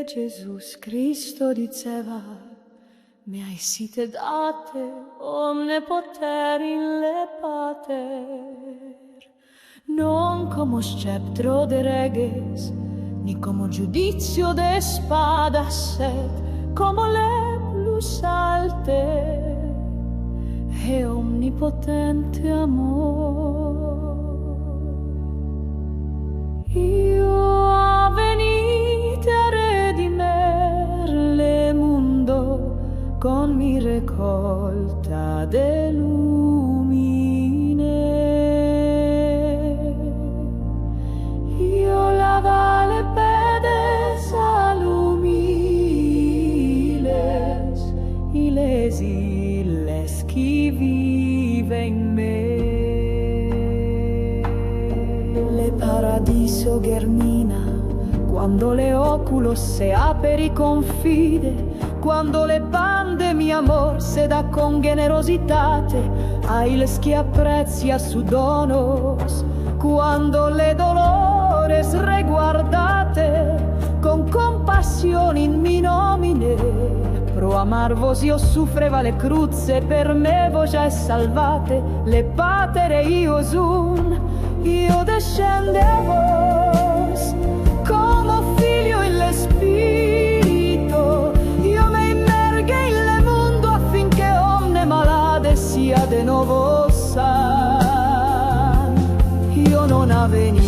Jesus Cristo diceva: me hai site date, omnepoter in le pater, non como sceptro de reges, ni como giudizio de espadas, sed como le plus alte e omnipotente amor. Io venite a redimer le mundo con mi recolta de lumine. Io lava le pedes alumiles, iles chi vive in me. Le paradiso germina quando le oculos se aperi confide, quando le bande mi amor se da con generositate ai les che apprezia su donos, quando le dolores reguardate con compassione in mi nomine. Pro amar vos io suffreva le cruzze, per me vos già è salvate le patere io sun, io descende a vos como figlio in le spirito, io me immerge in le mundo affinché omne malade sia de novo san. Io non avveni